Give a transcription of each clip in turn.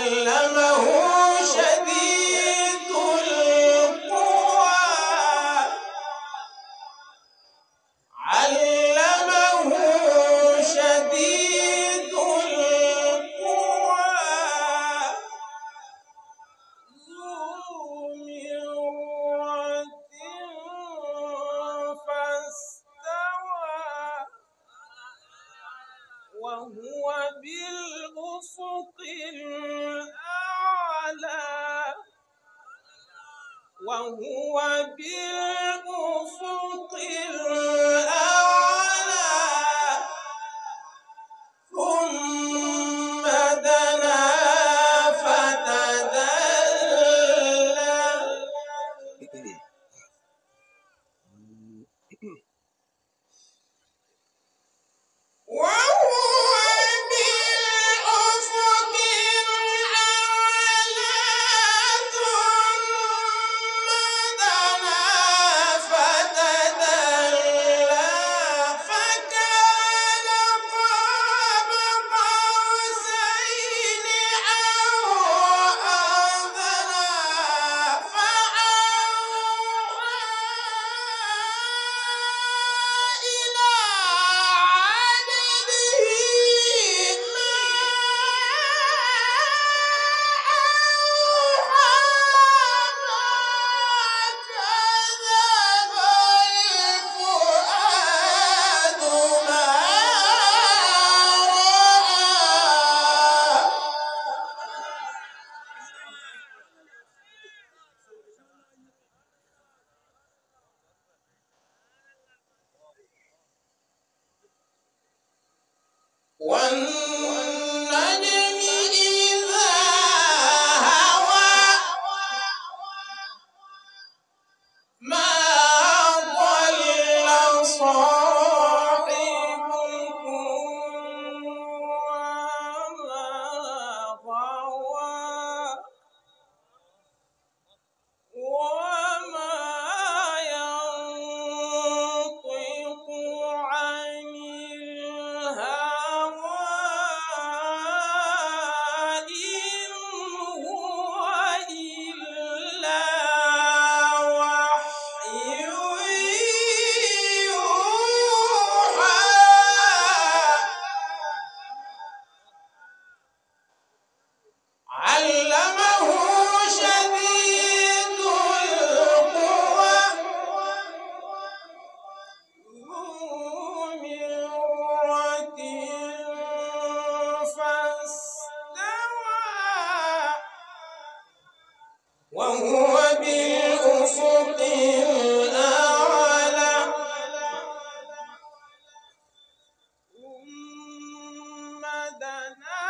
علمه شديد القوى علمه شديد القوى ذو مرة فاستوى وهو بالأفق الأعلى وهو بالأفق الأعلى ثم دنا فتدلى وهو بالأفق الأعلى ثم دنا فتدلى فكان قاب قوسين أو أدنى فأوحى إلى عبده ما أوحى ما كذب الفؤاد ما رأى والنجم إذا هوى ما ضل صاحبكم وما غوى وما ينطق عن الهوى إن هو إلا وحي يوحى علمه شديد القوى ذو مرة فاستوى وهو بالأفق الأعلى ثم دنا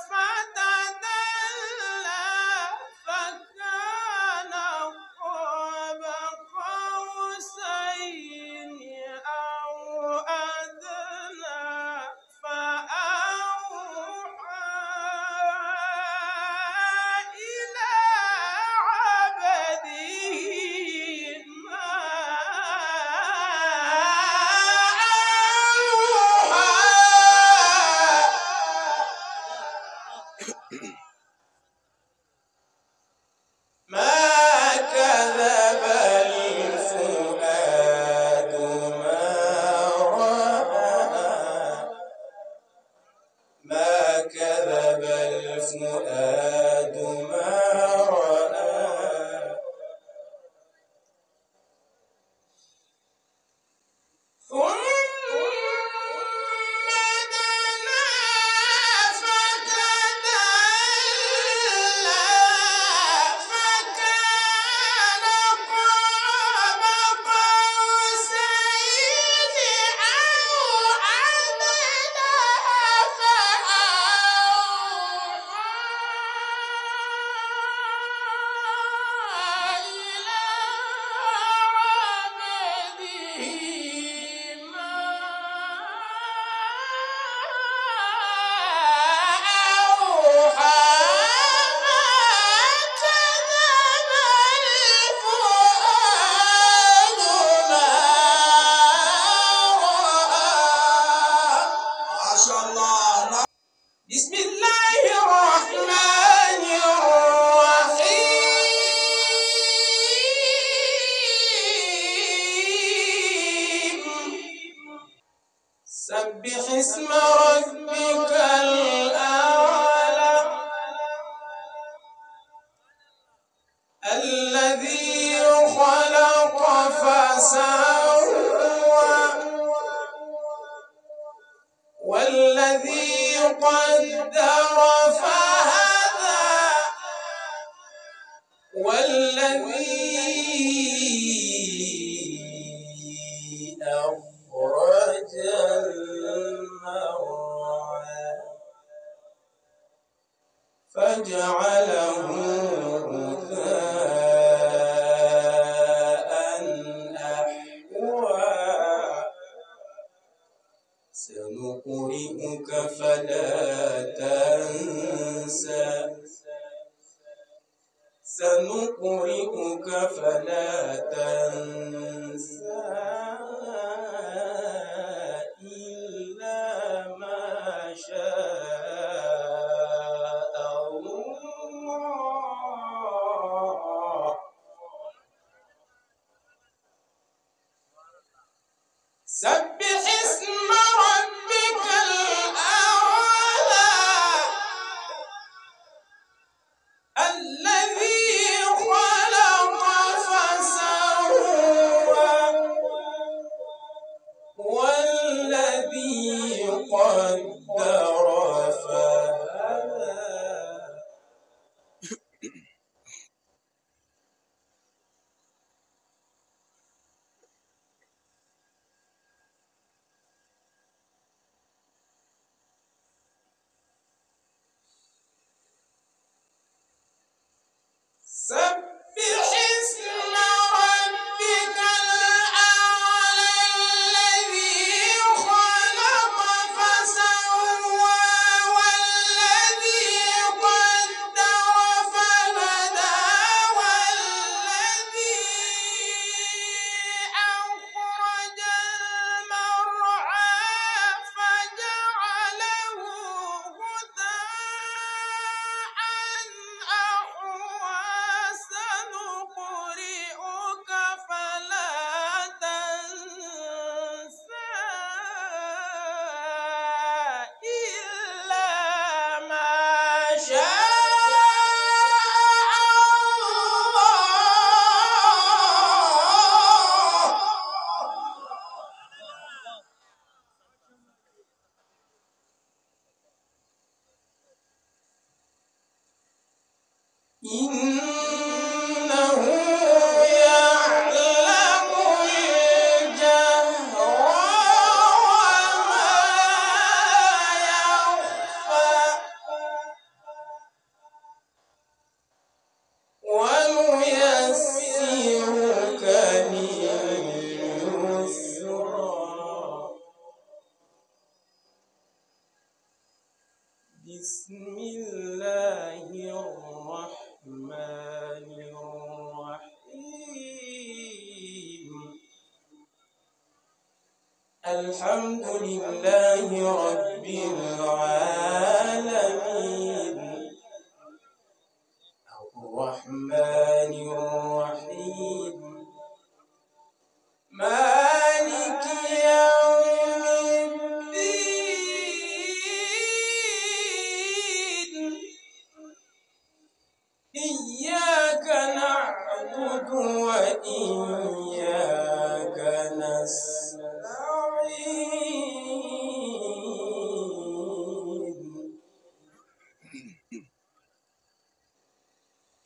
فتدلى فكان قاب قوسين أو أدنى فأوحى إلى عبده ما أوحى ما كذب الفؤاد ما رأى ما كذب الفؤاد ما رأى ثم دنا فتدلى فكان قاب قوسين أو أدنى فأوحى الذي خلق فسوى والذي قدر فهدى والذي أخرج المرعى فجعله غثاء أحوى سنقرئك فلا تنسى سنقرئك فلا تنسى إلا ما شاء الله سبح اسم ربك الأعلى الذي خلق فسوى والذي قدر فهدى سبح اسم ربك الأعلى الذي خلق فسوى والذي قدر فهدى والذي أخرج المرعى فجعله غثاء أحوى سنقرئك فلا تنسى إلا ما شاء إنه يعلم الجهر وما يخفى ونيسرك لليسرى بسم الله الرحمن الرحيم الحمد لله رب العالمين الرحمن الرحيم مالك يوم الدين إياك نعبد وإياك نستعين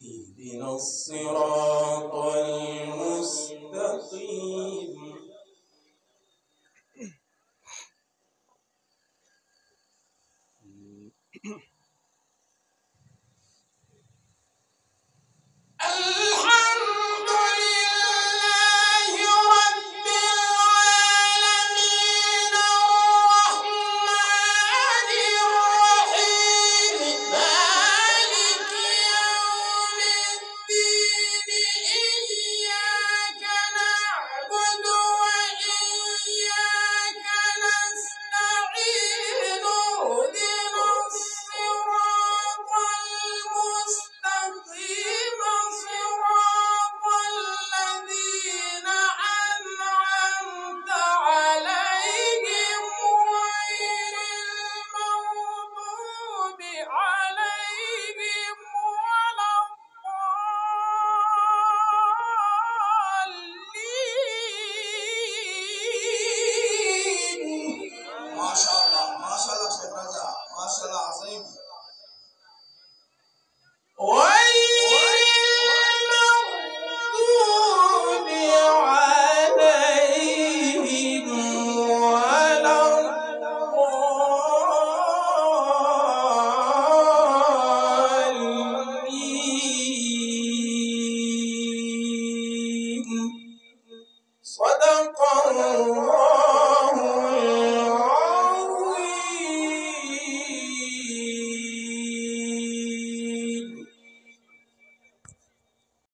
اهدنا الصراط المستقيم الحمد لله رب العالمين الرحمن الرحيم مالك يوم الدين إياك نعبد صدق الله